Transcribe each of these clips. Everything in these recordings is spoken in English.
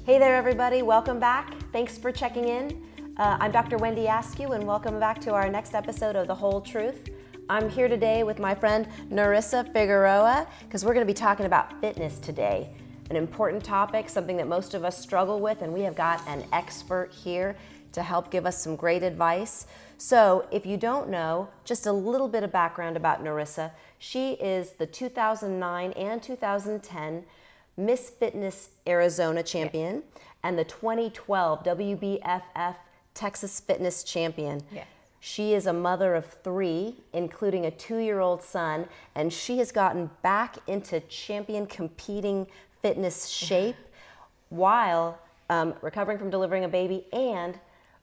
Hey there, everybody. Welcome back. Thanks for checking in. I'm Dr. Wendy Askew, and welcome back to our next episode of The Whole Truth. I'm here today with my friend Narissa Figueroa because we're going to be talking about fitness today, an important topic, something that most of us struggle with, and we have got an expert here to help give us some great advice. So if you don't know, just a little bit of background about Narissa. She is the 2009 and 2010 Miss Fitness Arizona champion and the 2012 WBFF Texas Fitness champion. Yes. She is a mother of 3, including a 2-year-old son, and she has gotten back into champion competing fitness shape while recovering from delivering a baby and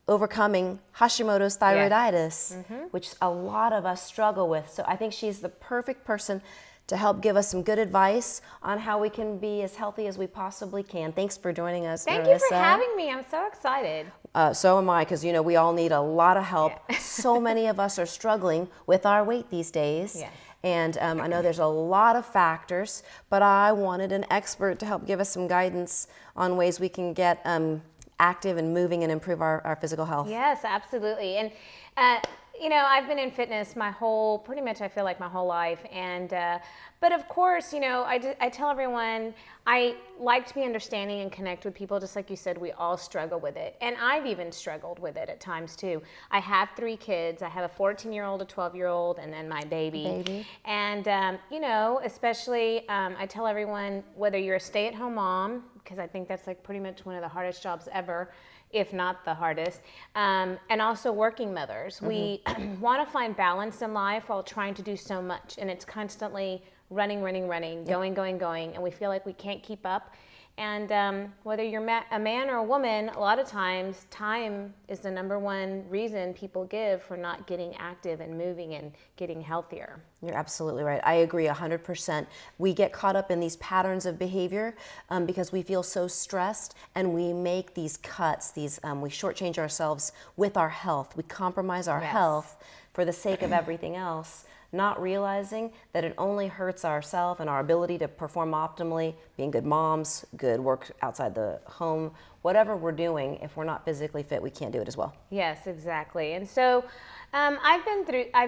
overcoming Hashimoto's thyroiditis, which a lot of us struggle with. So I think she's the perfect person to help give us some good advice on how we can be as healthy as we possibly can. Thanks for joining us, Thank Narissa. you for having me. I'm so excited. So am I, because we all need a lot of help. Yeah. So many of us are struggling with our weight these days. Yes. And I know there's a lot of factors, but I wanted an expert to help give us some guidance on ways we can get active and moving and improve our physical health. Yes, absolutely. And I've been in fitness pretty much I feel like my whole life. And, but of course, I tell everyone, I like to be understanding and connect with people. Just like you said, we all struggle with it. And I've even struggled with it at times too. I have 3 kids. I have a 14-year-old, a 12-year-old, and then my baby. And, especially I tell everyone, whether you're a stay-at-home mom, because I think that's like pretty much one of the hardest jobs ever, if not the hardest, and also working mothers. We want to find balance in life while trying to do so much, and it's constantly running, going, and we feel like we can't keep up. And whether you're a man or a woman, a lot of times time is the #1 reason people give for not getting active and moving and getting healthier. You're absolutely right. I agree 100%. We get caught up in these patterns of behavior because we feel so stressed, and we make these cuts, we shortchange ourselves with our health. We compromise our health for the sake of everything else, not realizing that it only hurts ourselves and our ability to perform optimally, being good moms, good work outside the home, whatever we're doing. If we're not physically fit, we can't do it as well. Yes, exactly. And so I've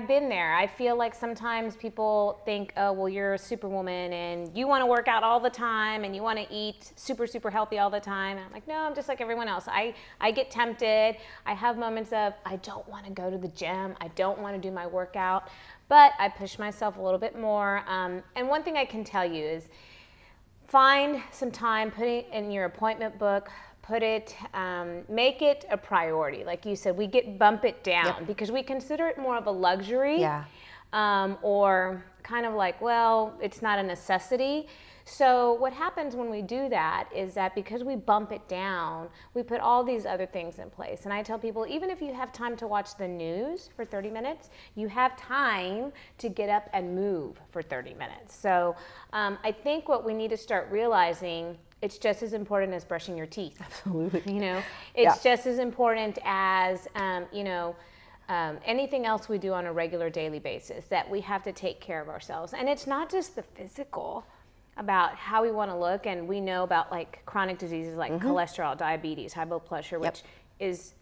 been there. I feel like sometimes people think, oh, well, you're a superwoman and you want to work out all the time and you want to eat super, super healthy all the time. And I'm like, no, I'm just like everyone else. I get tempted. I have moments of, I don't want to go to the gym. I don't want to do my workout. But I push myself a little bit more. And one thing I can tell you is find some time, put it in your appointment book, make it a priority. Like you said, bump it down because we consider it more of a luxury or kind of like, well, it's not a necessity. So what happens when we do that is that because we bump it down, we put all these other things in place. And I tell people, even if you have time to watch the news for 30 minutes, you have time to get up and move for 30 minutes. So I think what we need to start realizing, it's just as important as brushing your teeth. Absolutely. It's just as important as, anything else we do on a regular daily basis, that we have to take care of ourselves. And it's not just the physical, about how we want to look, and we know about like chronic diseases like cholesterol, diabetes, high blood pressure, which is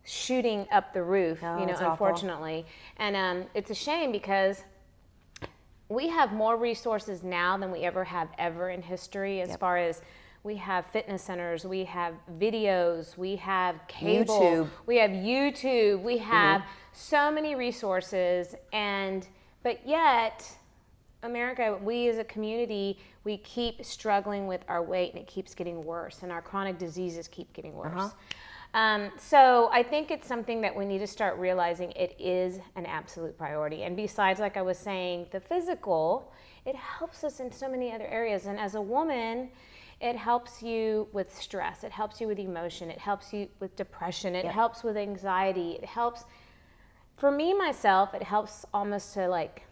shooting up the roof, unfortunately. Awful. And it's a shame because we have more resources now than we ever have in history as far as we have fitness centers, we have videos, we have cable, we have YouTube, we have so many resources, but yet America, we as a community, we keep struggling with our weight, and it keeps getting worse, and our chronic diseases keep getting worse. So I think it's something that we need to start realizing it is an absolute priority. And besides, like I was saying, the physical, it helps us in so many other areas. And as a woman, it helps you with stress, it helps you with emotion, it helps you with depression, it helps with anxiety, it helps, for me, myself, it helps almost to like,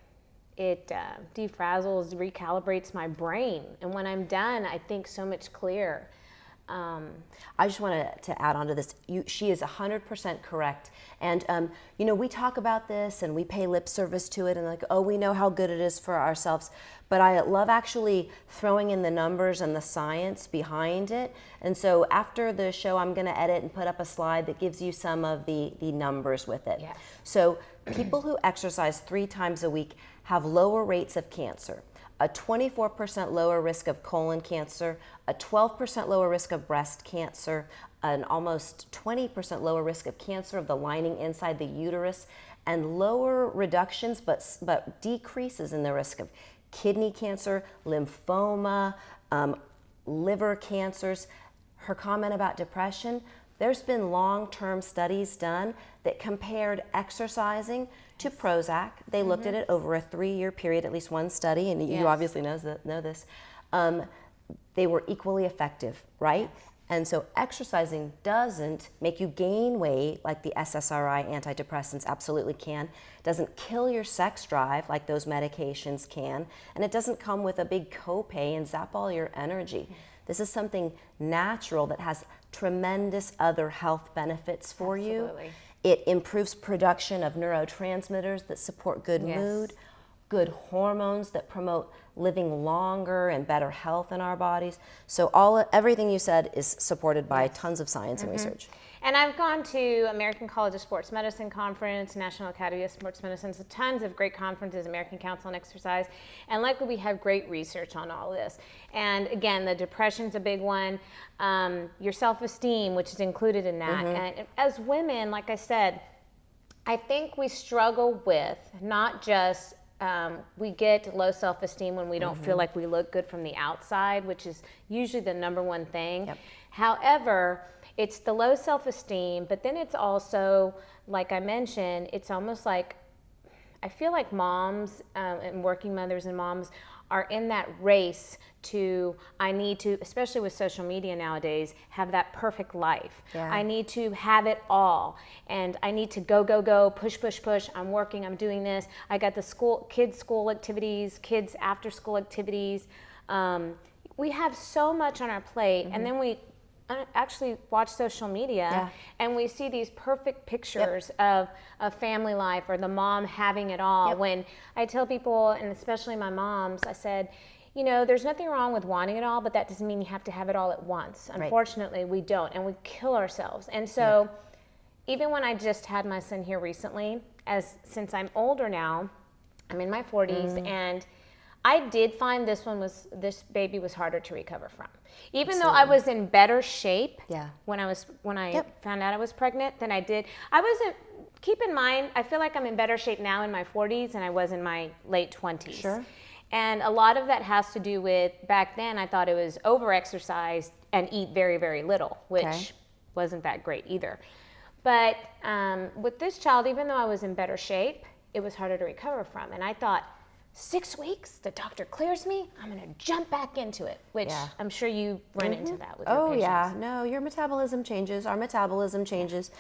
it defrazzles, recalibrates my brain. And when I'm done, I think so much clearer. I just want to add on to this. She is 100% correct. And, we talk about this and we pay lip service to it and like, oh, we know how good it is for ourselves. But I love actually throwing in the numbers and the science behind it. And so after the show, I'm going to edit and put up a slide that gives you some of the numbers with it. Yes. So people who exercise 3 times a week have lower rates of cancer, a 24% lower risk of colon cancer, a 12% lower risk of breast cancer, an almost 20% lower risk of cancer of the lining inside the uterus, and lower reductions but decreases in the risk of kidney cancer, lymphoma, liver cancers. Her comment about depression, there's been long-term studies done that compared exercising to Prozac. They looked at it over a 3-year period, at least one study, and you obviously know this. They were equally effective, right? And so exercising doesn't make you gain weight like the SSRI antidepressants absolutely can. Doesn't kill your sex drive like those medications can. And it doesn't come with a big copay and zap all your energy. This is something natural that has tremendous other health benefits for you. It improves production of neurotransmitters that support good mood, good hormones that promote living longer and better health in our bodies. So everything you said is supported by tons of science and research. And I've gone to American College of Sports Medicine Conference, National Academy of Sports Medicine, so tons of great conferences, American Council on Exercise, and luckily we have great research on all this. And again, the depression's a big one, your self-esteem, which is included in that. And as women, like I said, I think we struggle with not just we get low self-esteem when we don't feel like we look good from the outside, which is usually the number one thing. However, it's the low self-esteem, but then it's also, like I mentioned, it's almost like, I feel like moms and working mothers and moms are in that race to, I need to, especially with social media nowadays, have that perfect life. I need to have it all. And I need to go, push, I'm working, I'm doing this. I got the kids' school activities, kids' after school activities. We have so much on our plate, and then we actually watch social media and we see these perfect pictures of family life or the mom having it all. When I tell people, and especially my moms, I said, there's nothing wrong with wanting it all, but that doesn't mean you have to have it all at once. Unfortunately, we don't, and we kill ourselves. And so even when I just had my son here recently, since I'm older now, I'm in my 40s, and I did find this baby was harder to recover from. Even though I was in better shape when I found out I was pregnant than I did. Keep in mind, I feel like I'm in better shape now in my 40s than I was in my late 20s. Sure. And a lot of that has to do with, back then I thought it was over-exercise and eat very, very little, which wasn't that great either. But with this child, even though I was in better shape, it was harder to recover from. And I thought, 6 weeks, the doctor clears me, I'm going to jump back into it, which I'm sure you run into that with your patients. No, your metabolism changes, our metabolism changes.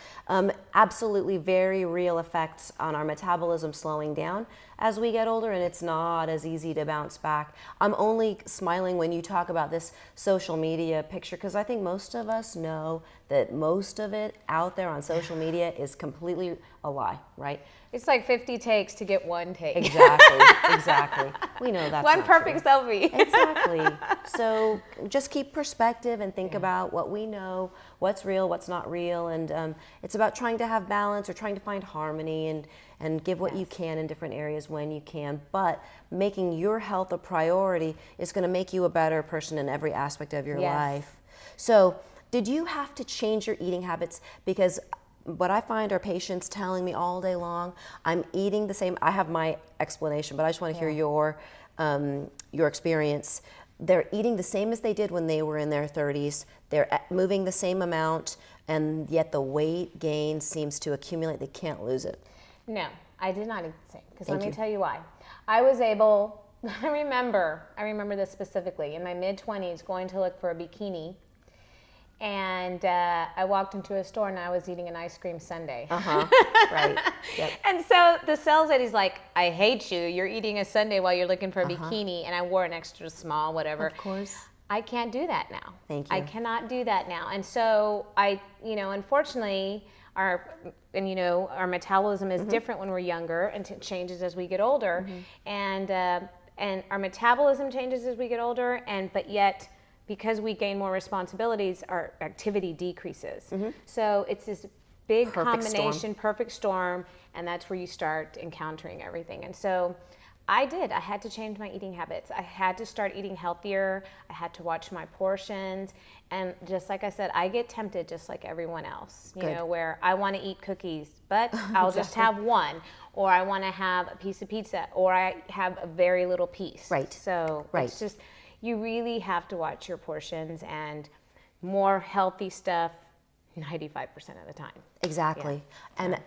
Absolutely very real effects on our metabolism slowing down as we get older, and it's not as easy to bounce back. I'm only smiling when you talk about this social media picture, because I think most of us know that most of it out there on social media is completely a lie, right? It's like 50 takes to get one take. Exactly. We know that's one not perfect true. selfie. Exactly. So just keep perspective and think about what we know, what's real, what's not real, and it's about trying to have balance or trying to find harmony and give what you can in different areas when you can. But making your health a priority is going to make you a better person in every aspect of your life. So did you have to change your eating habits? Because what I find are patients telling me all day long, I'm eating the same. I have my explanation, but I just want to hear your experience. They're eating the same as they did when they were in their 30s. They're moving the same amount, and yet the weight gain seems to accumulate. They can't lose it. No, I did not eat the same. Because let me tell you why. I was able, I remember this specifically, in my mid-20s going to look for a bikini. And I walked into a store and I was eating an ice cream sundae. Right. Yep. And so the sales lady's like, I hate you. You're eating a sundae while you're looking for a bikini. And I wore an extra small, whatever. Of course. I can't do that now. Thank you. I cannot do that now. And so unfortunately, our metabolism is different when we're younger, and it changes as we get older. And our metabolism changes as we get older, but yet, because we gain more responsibilities, our activity decreases. So it's this big perfect storm, and that's where you start encountering everything. And so I had to change my eating habits. I had to start eating healthier. I had to watch my portions. And just like I said, I get tempted just like everyone else, you know, where I want to eat cookies, but I'll just have one, or I want to have a piece of pizza, or I have a very little piece. Right. So it's just, you really have to watch your portions, and more healthy stuff 95% of the time. Exactly. And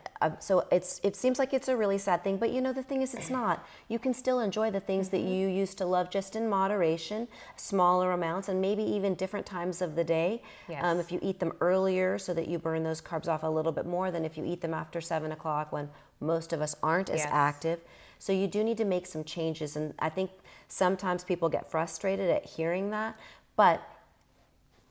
so it seems like it's a really sad thing, but the thing is, it's not. You can still enjoy the things that you used to love, just in moderation, smaller amounts, and maybe even different times of the day. Yes. If you eat them earlier, so that you burn those carbs off a little bit more than if you eat them after 7 o'clock, when most of us aren't as active. So you do need to make some changes. And I think sometimes people get frustrated at hearing that, but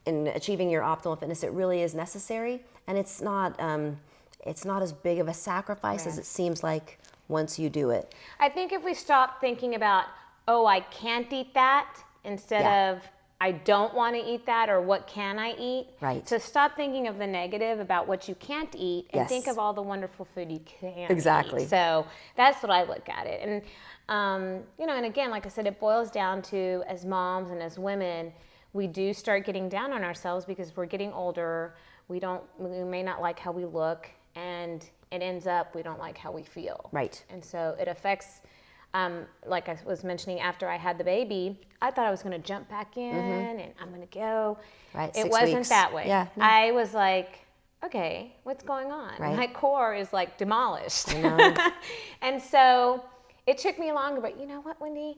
in achieving your optimal fitness, it really is necessary, and it's not as big of a sacrifice as it seems like once you do it. I think if we stop thinking about, oh, I can't eat that, instead of I don't want to eat that, or what can I eat? Right. So stop thinking of the negative about what you can't eat, and think of all the wonderful food you can eat. So that's what I look at it. And and again, like I said, it boils down to, as moms and as women, we do start getting down on ourselves because we're getting older. We may not like how we look, and it ends up we don't like how we feel. Right. And so it affects, like I was mentioning, after I had the baby, I thought I was going to jump back in and I'm going to go. Right. It 6 wasn't weeks. that way. Yeah. No. I was like, okay, what's going on? Right. My core is like demolished. I know. And so it took me longer, but you know what, Wendy?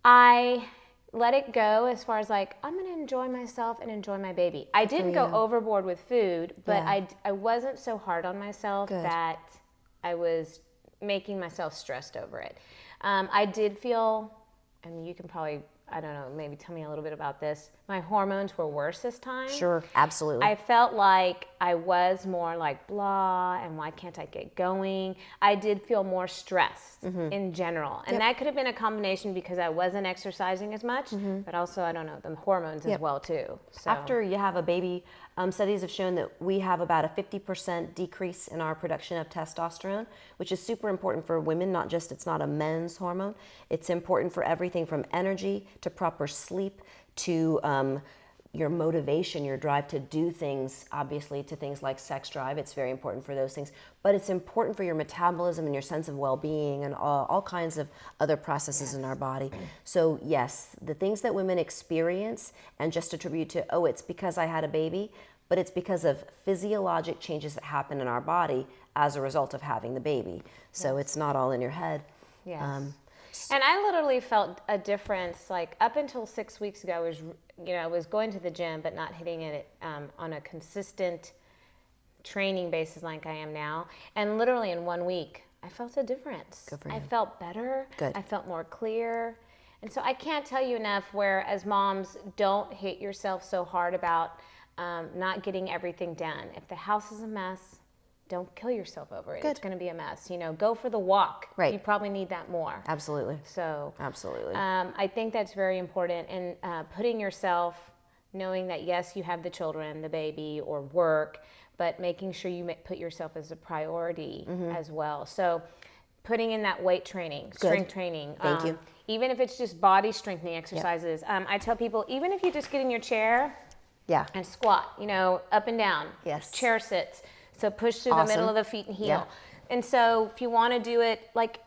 I let it go as far as like, I'm going to enjoy myself and enjoy my baby. I didn't go overboard with food, but I wasn't so hard on myself that I was making myself stressed over it. I did feel, and you can probably, I don't know, maybe tell me a little bit about this. My hormones were worse this time. Sure, absolutely. I felt like I was more like blah, and why can't I get going? I did feel more stressed in general. And that could have been a combination because I wasn't exercising as much, but also, I don't know, the hormones as well too. So. After you have a baby, studies have shown that we have about a 50% decrease in our production of testosterone, which is super important for women, it's not a men's hormone. It's important for everything from energy to proper sleep to your motivation, your drive to do things, obviously to things like sex drive. It's very important for those things, but it's important for your metabolism and your sense of well-being and all kinds of other processes in our body. So yes, the things that women experience and just attribute to, oh, it's because I had a baby, but it's because of physiologic changes that happen in our body as a result of having the baby. So it's not all in your head. Yes. And I literally felt a difference, like up until 6 weeks ago, I was going to the gym, but not hitting it on a consistent training basis like I am now. And literally in 1 week, I felt a difference. Good for you. I felt better. Good. I felt more clear. And so I can't tell you enough where, as moms, don't hit yourself so hard about not getting everything done. If the house is a mess, don't kill yourself over it. Good. It's going to be a mess. Go for the walk. Right. You probably need that more. Absolutely. So Absolutely. I think that's very important. And putting yourself, knowing that yes, you have the children, the baby, or work, but making sure you put yourself as a priority as well. So putting in that weight training, strength training. Thank you. Even if it's just body strengthening exercises. I tell people, even if you just get in your chair and squat, up and down, chair sits. So push through the middle of the feet and heel. Yeah. And so if you want to do it like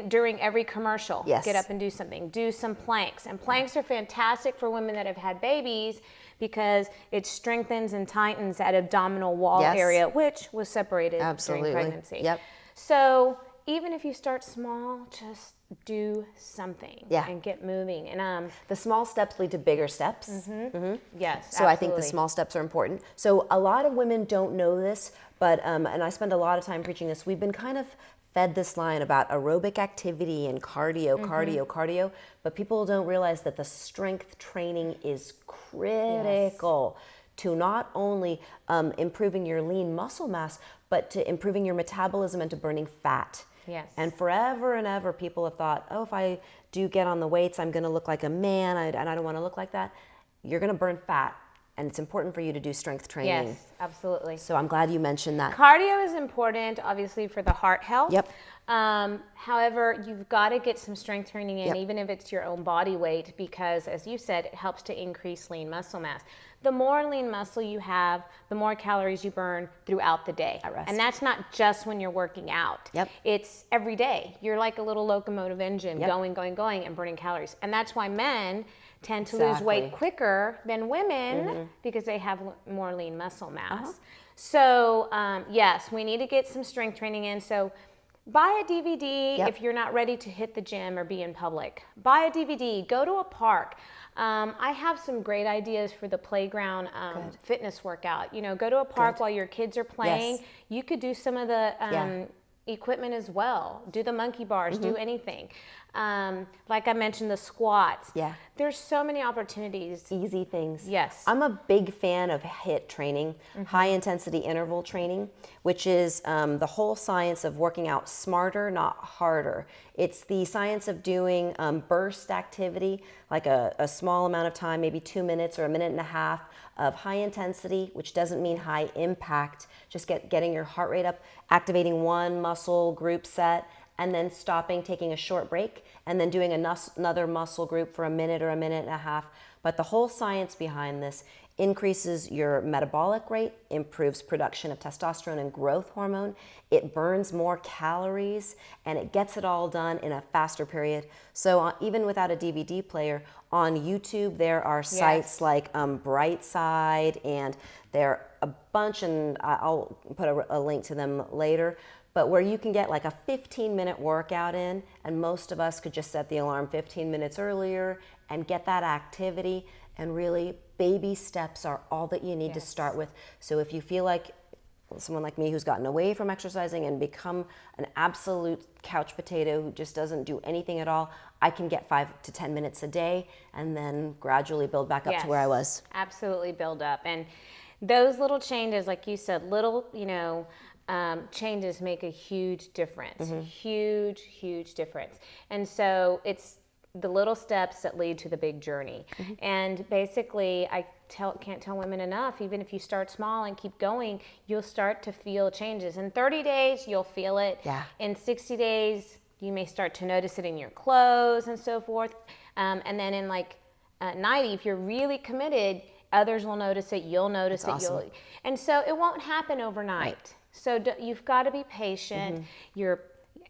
during every commercial, get up and do something. Do some planks. And planks are fantastic for women that have had babies because it strengthens and tightens that abdominal wall area, which was separated during pregnancy. Yep. So even if you start small, just do something and get moving. And the small steps lead to bigger steps. Yes, So I think the small steps are important. So a lot of women don't know this, but and I spend a lot of time preaching this. We've been kind of fed this line about aerobic activity and cardio, but people don't realize that the strength training is critical to not only improving your lean muscle mass, but to improving your metabolism and to burning fat. Yes. And forever and ever, people have thought, oh, if I do get on the weights, I'm going to look like a man, and I don't want to look like that. You're going to burn fat, and it's important for you to do strength training. Yes, absolutely. So I'm glad you mentioned that. Cardio is important, obviously, for the heart health. Yep. However, you've got to get some strength training in, Yep. even if it's your own body weight, because, as you said, it helps to increase lean muscle mass. The more lean muscle you have, the more calories you burn throughout the day. At rest. And that's not just when you're working out. Yep. It's every day. You're like a little locomotive engine, Yep. going, and burning calories. And that's why men tend to lose weight Exactly. quicker than women because they have more lean muscle mass. So yes, we need to get some strength training in. So buy a DVD Yep. if you're not ready to hit the gym or be in public. Buy a DVD, go to a park. I have some great ideas for the playground fitness workout. You know, go to a park while your kids are playing. Yes. You could do some of the equipment as well. Do the monkey bars, do anything. Like I mentioned, the squats. Yeah. There's so many opportunities. Easy things. Yes. I'm a big fan of HIIT training, high intensity interval training, which is the whole science of working out smarter, not harder. It's the science of doing burst activity, like a small amount of time, maybe 2 minutes or a minute and a half of high intensity, which doesn't mean high impact, just getting your heart rate up, activating one muscle group set, and then stopping, taking a short break, and then doing another muscle group for a minute or a minute and a half. But the whole science behind this increases your metabolic rate, improves production of testosterone and growth hormone, it burns more calories, and it gets it all done in a faster period. So even without a DVD player, on YouTube there are sites like Brightside, and there are a bunch, and I'll put a link to them later, but where you can get like a 15-minute workout in, and most of us could just set the alarm 15 minutes earlier and get that activity. And really, baby steps are all that you need to start with. So if you feel like someone like me who's gotten away from exercising and become an absolute couch potato who just doesn't do anything at all, I can get 5 to 10 minutes a day and then gradually build back up to where I was. Absolutely build up. And those little changes, like you said, little, changes make a huge difference. Huge difference. And so it's the little steps that lead to the big journey. And basically, I can't tell women enough, even if you start small and keep going, you'll start to feel changes. In 30 days, you'll feel it. Yeah. In 60 days, you may start to notice it in your clothes and so forth. And then in 90, if you're really committed, others will notice it, you'll notice it. Awesome. And so it won't happen overnight. Right. So you've got to be patient. Your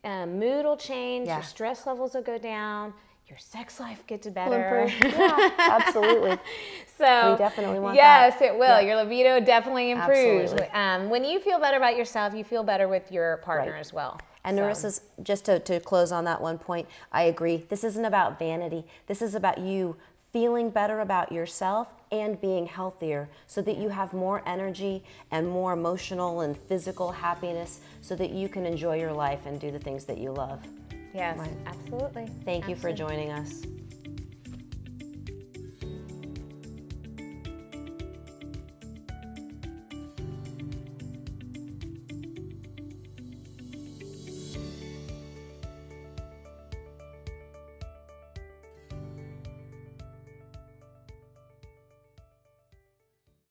mood will change, Yeah. your stress levels will go down, your sex life gets better. Yeah, absolutely. So We definitely want yes, that. it will. Your libido definitely improves. Absolutely. When you feel better about yourself, you feel better with your partner Right. as well. And So- Narissa's, just to close on that one point, I agree. This isn't about vanity. This is about you feeling better about yourself and being healthier so that you have more energy and more emotional and physical happiness so that you can enjoy your life and do the things that you love. Yes, absolutely. Thank you for joining us.